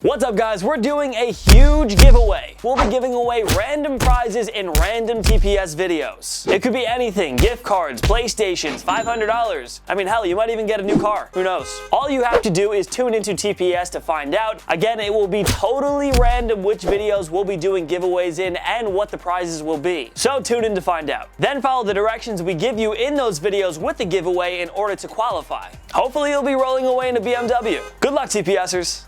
What's up guys, we're doing a huge giveaway. We'll be giving away random prizes in random TPS videos. It could be anything, gift cards, PlayStations, $500. I mean hell, you might even get a new car, who knows. All you have to do is tune into TPS to find out. Again, it will be totally random which videos we'll be doing giveaways in and what the prizes will be. So tune in to find out. Then follow the directions we give you in those videos with the giveaway in order to qualify. Hopefully you'll be rolling away in a BMW. Good luck TPSers.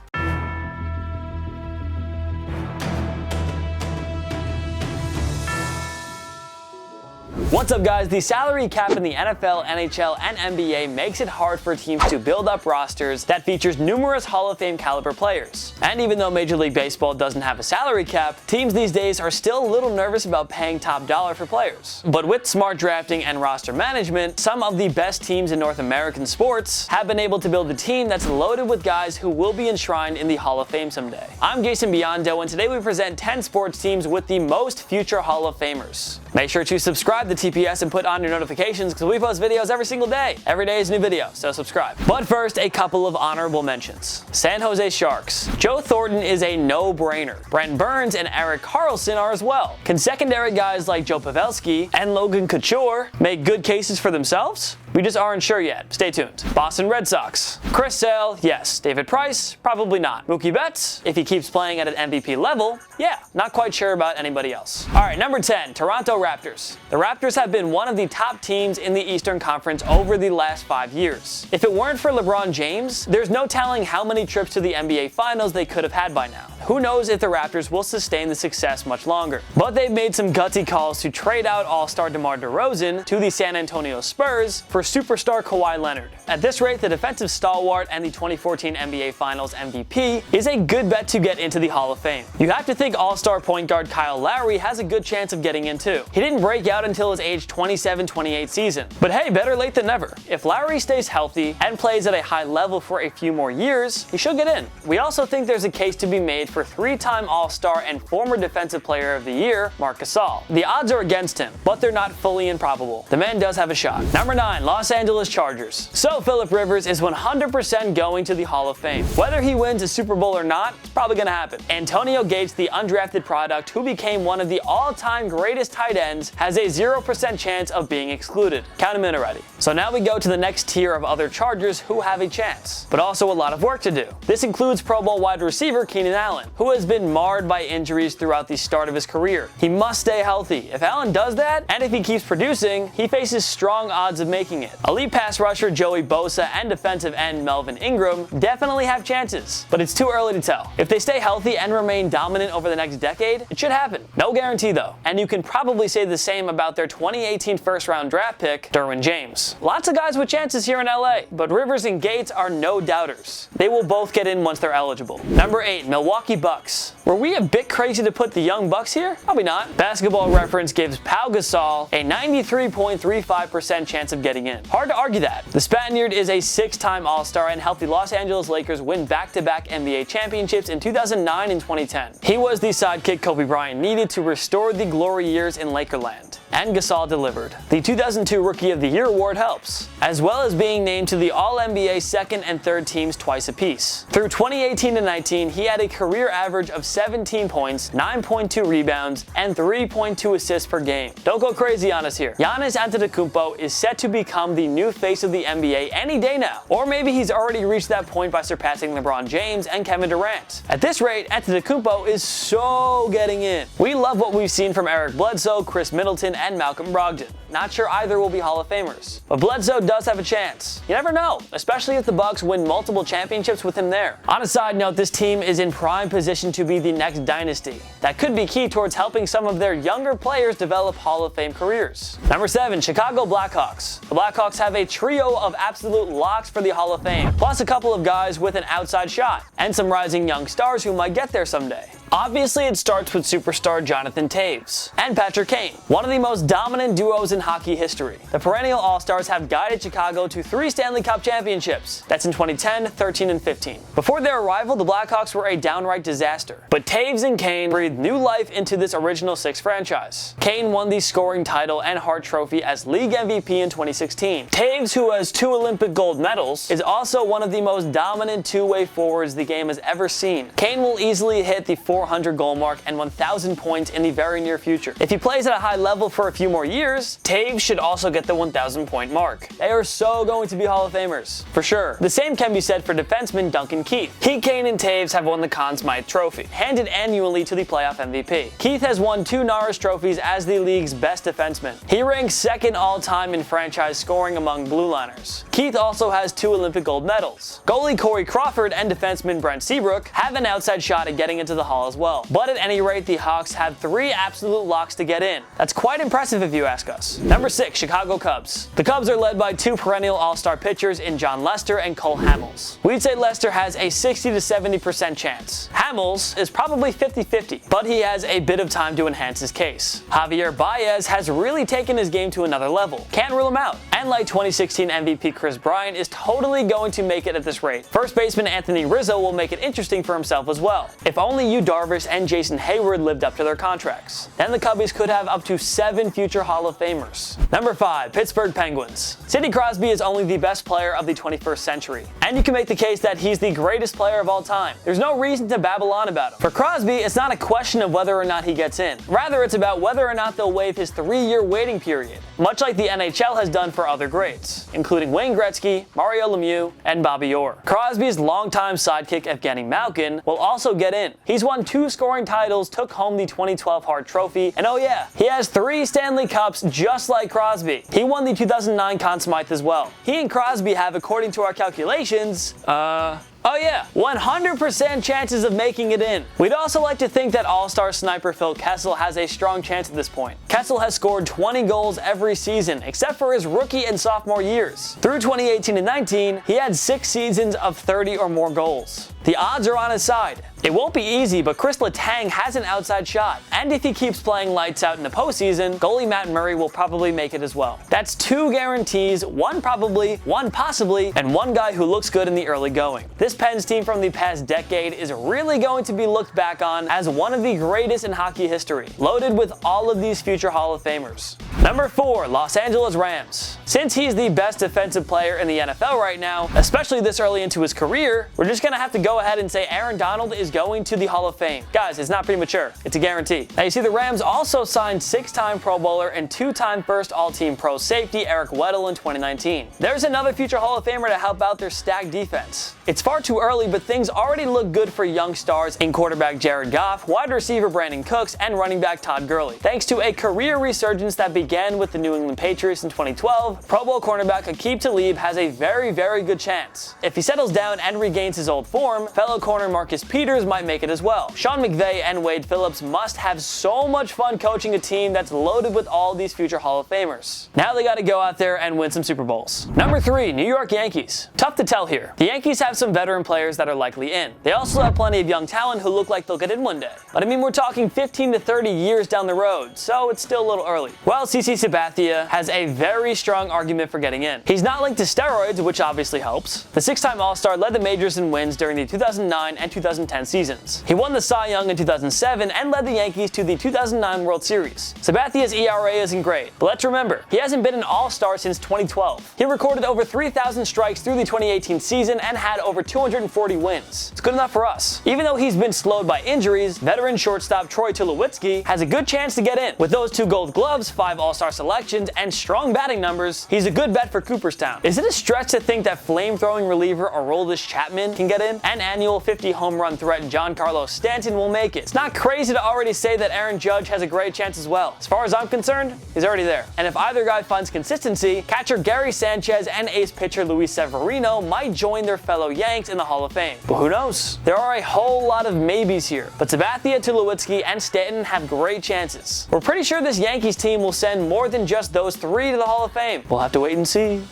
What's up guys, the salary cap in the NFL, NHL, and NBA makes it hard for teams to build up rosters that features numerous Hall of Fame caliber players. And even though Major League Baseball doesn't have a salary cap, teams these days are still a little nervous about paying top dollar for players. But with smart drafting and roster management, some of the best teams in North American sports have been able to build a team that's loaded with guys who will be enshrined in the Hall of Fame someday. I'm Biondo, and today we present 10 sports teams with the most future Hall of Famers. Make sure to subscribe to TPS and put on your notifications because we post videos every single day. Every day is a new video, so subscribe. But first, a couple of honorable mentions. San Jose Sharks. Joe Thornton is a no-brainer. Brent Burns and Erik Karlsson are as well. Can secondary guys like Joe Pavelski and Logan Couture make good cases for themselves? We just aren't sure yet. Stay tuned. Boston Red Sox. Chris Sale, yes. David Price, probably not. Mookie Betts, if he keeps playing at an MVP level, yeah. Not quite sure about anybody else. Alright, number 10, Toronto Raptors. The Raptors have been one of the top teams in the Eastern Conference over the last 5 years. If it weren't for LeBron James, there's no telling how many trips to the NBA Finals they could have had by now. Who knows if the Raptors will sustain the success much longer. But they've made some gutsy calls to trade out All-Star DeMar DeRozan to the San Antonio Spurs for superstar Kawhi Leonard. At this rate, the defensive stalwart and the 2014 NBA Finals MVP is a good bet to get into the Hall of Fame. You have to think All-Star point guard Kyle Lowry has a good chance of getting in too. He didn't break out until his age 27-28 season. But hey, better late than never. If Lowry stays healthy and plays at a high level for a few more years, he should get in. We also think there's a case to be made for three-time All-Star and former Defensive Player of the Year, Marc Gasol. The odds are against him, but they're not fully improbable. The man does have a shot. Number 9, Los Angeles Chargers. So Phillip Rivers is 100% going to the Hall of Fame. Whether he wins a Super Bowl or not, it's probably gonna happen. Antonio Gates, the undrafted product who became one of the all-time greatest tight ends, has a 0% chance of being excluded. Count him in already. So now we go to the next tier of other Chargers who have a chance, but also a lot of work to do. This includes Pro Bowl wide receiver Keenan Allen, who has been marred by injuries throughout the start of his career. He must stay healthy. If Allen does that, and if he keeps producing, he faces strong odds of making it. Elite pass rusher Joey Bosa and defensive end Melvin Ingram definitely have chances, but it's too early to tell. If they stay healthy and remain dominant over the next decade, it should happen. No guarantee though, and you can probably say the same about their 2018 first-round draft pick, Derwin James. Lots of guys with chances here in LA, but Rivers and Gates are no doubters. They will both get in once they're eligible. Number 8, Milwaukee Bucks. Were we a bit crazy to put the young Bucks here? Probably not. Basketball Reference gives Pau Gasol a 93.35% chance of getting in. Hard to argue that. The Spaniard is a 6-time All-Star and helped the Los Angeles Lakers win back-to-back NBA championships in 2009 and 2010. He was the sidekick Kobe Bryant needed to restore the glory years in Lakerland. And Gasol delivered. The 2002 Rookie of the Year award helps, as well as being named to the All-NBA second and third teams twice apiece. Through 2018-19, he had a career average of 17 points, 9.2 rebounds, and 3.2 assists per game. Don't go crazy on us here. Giannis Antetokounmpo is set to become the new face of the NBA any day now. Or maybe he's already reached that point by surpassing LeBron James and Kevin Durant. At this rate, Antetokounmpo is so getting in. We love what we've seen from Eric Bledsoe, Chris Middleton, and Malcolm Brogdon. Not sure either will be Hall of Famers, but Bledsoe does have a chance. You never know, especially if the Bucks win multiple championships with him there. On a side note, this team is in prime position to be the next dynasty. That could be key towards helping some of their younger players develop Hall of Fame careers. Number 7, Chicago Blackhawks. The Blackhawks have a trio of absolute locks for the Hall of Fame, plus a couple of guys with an outside shot, and some rising young stars who might get there someday. Obviously, it starts with superstar Jonathan Toews and Patrick Kane, one of the most dominant duos in hockey history. The perennial All-Stars have guided Chicago to 3 Stanley Cup championships. That's in 2010, 13, and 15. Before their arrival, the Blackhawks were a downright disaster. But Toews and Kane breathed new life into this original 6 franchise. Kane won the scoring title and Hart Trophy as league MVP in 2016. Toews, who has 2 Olympic gold medals, is also one of the most dominant two-way forwards the game has ever seen. Kane will easily hit the 400 goal mark and 1,000 points in the very near future. If he plays at a high level for a few more years, Toews should also get the 1,000 point mark. They are so going to be Hall of Famers, for sure. The same can be said for defenseman Duncan Keith. He, Kane, and Toews have won the Conn Smythe Trophy, handed annually to the playoff MVP. Keith has won 2 Norris trophies as the league's best defenseman. He ranks second all-time in franchise scoring among blue liners. Keith also has 2 Olympic gold medals. Goalie Corey Crawford and defenseman Brent Seabrook have an outside shot at getting into the Hall as well. But at any rate, the Hawks have 3 absolute locks to get in. That's quite impressive if you ask us. Number 6, Chicago Cubs. The Cubs are led by 2 perennial all-star pitchers in John Lester and Cole Hamels. We'd say Lester has a 60 to 70% chance. Hamels is probably 50-50, but he has a bit of time to enhance his case. Javier Baez has really taken his game to another level. Can't rule him out. And like 2016 MVP Chris Bryant is totally going to make it at this rate. First baseman Anthony Rizzo will make it interesting for himself as well. If only Yu Darvish and Jason Hayward lived up to their contracts. Then the Cubbies could have up to 7 future Hall of Famers. Number 5, Pittsburgh Penguins. Sidney Crosby is only the best player of the 21st century, and you can make the case that he's the greatest player of all time. There's no reason to babble on about him. For Crosby, it's not a question of whether or not he gets in. Rather, it's about whether or not they'll waive his 3-year waiting period, much like the NHL has done for other greats, including Wayne Gretzky, Mario Lemieux, and Bobby Orr. Crosby's longtime sidekick Evgeny Malkin will also get in. He's won 2 scoring titles, took home the 2012 Hart Trophy, and oh yeah, he has 3 Stanley Cups just like Crosby. He won the 2009 Conn Smythe as well. He and Crosby have, according to our calculations, 100% chances of making it in. We'd also like to think that all-star sniper Phil Kessel has a strong chance at this point. Kessel has scored 20 goals every season, except for his rookie and sophomore years. Through 2018 and 19, he had 6 seasons of 30 or more goals. The odds are on his side. It won't be easy, but Chris Letang has an outside shot. And if he keeps playing lights out in the postseason, goalie Matt Murray will probably make it as well. That's 2 guarantees, 1 probably, 1 possibly, and 1 guy who looks good in the early going. This Pens team from the past decade is really going to be looked back on as one of the greatest in hockey history, loaded with all of these future Hall of Famers. Number 4, Los Angeles Rams. Since he's the best defensive player in the NFL right now, especially this early into his career, we're just gonna have to go ahead and say Aaron Donald is going to the Hall of Fame. Guys, it's not premature. It's a guarantee. Now you see the Rams also signed 6-time Pro Bowler and 2-time first All-Team Pro safety Eric Weddle in 2019. There's another future Hall of Famer to help out their stacked defense. It's far too early, but things already look good for young stars in quarterback Jared Goff, wide receiver Brandon Cooks, and running back Todd Gurley. Thanks to a career resurgence that began with the New England Patriots in 2012, Pro Bowl cornerback Aqib Talib has a very, very good chance. If he settles down and regains his old form, fellow corner Marcus Peters might make it as well. Sean McVay and Wade Phillips must have so much fun coaching a team that's loaded with all these future Hall of Famers. Now they gotta go out there and win some Super Bowls. Number 3, New York Yankees. Tough to tell here. The Yankees have some veteran players that are likely in. They also have plenty of young talent who look like they'll get in one day. But I mean, we're talking 15 to 30 years down the road, so it's still a little early. While CC Sabathia has a very strong argument for getting in. He's not linked to steroids, which obviously helps. The 6-time All-Star led the majors in wins during the 2009 and 2010 seasons. He won the Cy Young in 2007 and led the Yankees to the 2009 World Series. Sabathia's ERA isn't great, but let's remember, he hasn't been an All-Star since 2012. He recorded over 3,000 strikes through the 2018 season and had over 240 wins. It's good enough for us. Even though he's been slowed by injuries, veteran shortstop Troy Tulowitzki has a good chance to get in. With those 2 Gold Gloves, 5 All-Star selections, and strong batting numbers, he's a good bet for Cooperstown. Is it a stretch to think that flame-throwing reliever Aroldis Chapman can get in? And annual 50 home run threat Giancarlo Stanton will make it. It's not crazy to already say that Aaron Judge has a great chance as well. As far as I'm concerned, he's already there. And if either guy finds consistency, catcher Gary Sanchez and ace pitcher Luis Severino might join their fellow Yanks in the Hall of Fame. But who knows? There are a whole lot of maybes here. But Sabathia, Tulowitzki, and Stanton have great chances. We're pretty sure this Yankees team will send more than just those 3 to the Hall of Fame. We'll have to wait and see.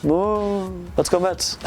Let's go Mets.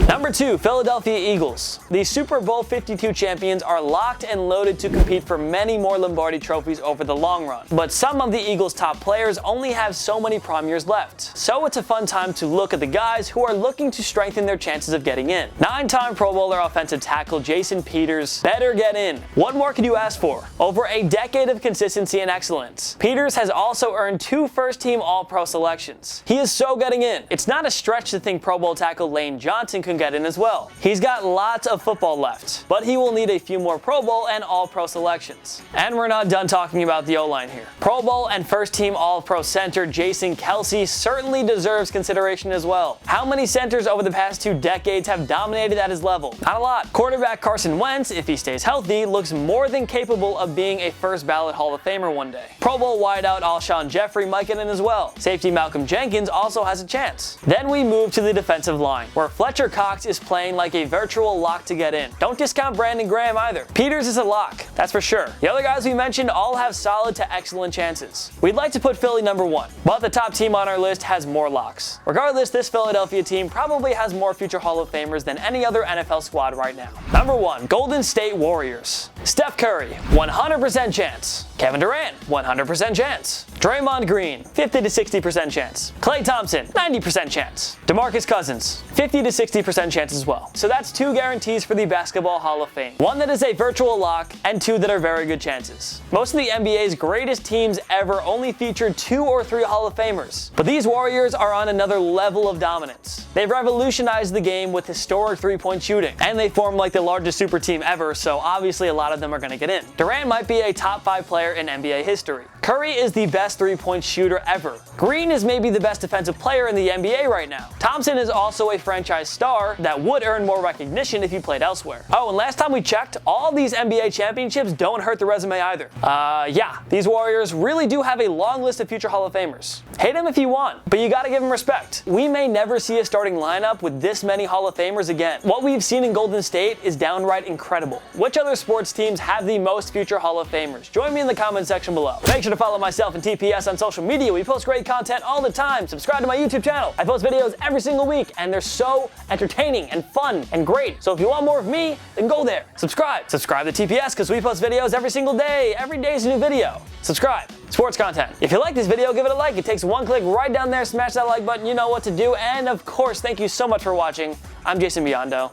Number 2, Philadelphia Eagles. The super Super Bowl 52 champions are locked and loaded to compete for many more Lombardi trophies over the long run. But some of the Eagles' top players only have so many prime years left. So it's a fun time to look at the guys who are looking to strengthen their chances of getting in. 9-time Pro Bowler offensive tackle Jason Peters better get in. What more could you ask for? Over a decade of consistency and excellence, Peters has also earned 2 first-team All-Pro selections. He is so getting in. It's not a stretch to think Pro Bowl tackle Lane Johnson can get in as well. He's got lots of football left, but he will need a few more Pro Bowl and All-Pro selections. And we're not done talking about the O-line here. Pro Bowl and first-team All-Pro center Jason Kelce certainly deserves consideration as well. How many centers over the past 2 decades have dominated at his level? Not a lot. Quarterback Carson Wentz, if he stays healthy, looks more than capable of being a first-ballot Hall of Famer one day. Pro Bowl wideout Alshon Jeffrey might get in as well. Safety Malcolm Jenkins also has a chance. Then we move to the defensive line, where Fletcher Cox is playing like a virtual lock to get in. Don't discount Brandon Graham either. Peters is a lock, that's for sure. The other guys we mentioned all have solid to excellent chances. We'd like to put Philly number 1, but the top team on our list has more locks. Regardless, this Philadelphia team probably has more future Hall of Famers than any other NFL squad right now. Number 1, Golden State Warriors. Steph Curry, 100% chance. Kevin Durant, 100% chance. Draymond Green, 50 to 60% chance. Klay Thompson, 90% chance. DeMarcus Cousins, 50 to 60% chance as well. So that's 2 guarantees for the Basketball Hall of Fame. 1 that is a virtual lock, and 2 that are very good chances. Most of the NBA's greatest teams ever only featured 2 or 3 Hall of Famers. But these Warriors are on another level of dominance. They've revolutionized the game with historic 3-point shooting, and they form like the largest super team ever, so obviously a lot of them are going to get in. Durant might be a top 5 player in NBA history. Curry is the best 3-point shooter ever. Green is maybe the best defensive player in the NBA right now. Thompson is also a franchise star that would earn more recognition if he played elsewhere. Oh, and last time we checked, all these NBA championships don't hurt the resume either. Yeah, these Warriors really do have a long list of future Hall of Famers. Hate them if you want, but you gotta give them respect. We may never see a starting lineup with this many Hall of Famers again. What we've seen in Golden State is downright incredible. Which other sports teams have the most future Hall of Famers? Join me in the comment section below. Make sure to follow myself and TPS on social media. We post great content all the time. Subscribe to my YouTube channel. I post videos every single week, and they're so entertaining and fun and great. So if you want more of me, then go there. Subscribe to TPS because we post videos every single day. Every day is a new video. Subscribe. Sports content. If you like this video, give it a like. It takes 1 click right down there. Smash that like button. You know what to do. And of course, thank you so much for watching. I'm Jason Biondo.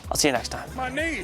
I'll see you next time. My knee.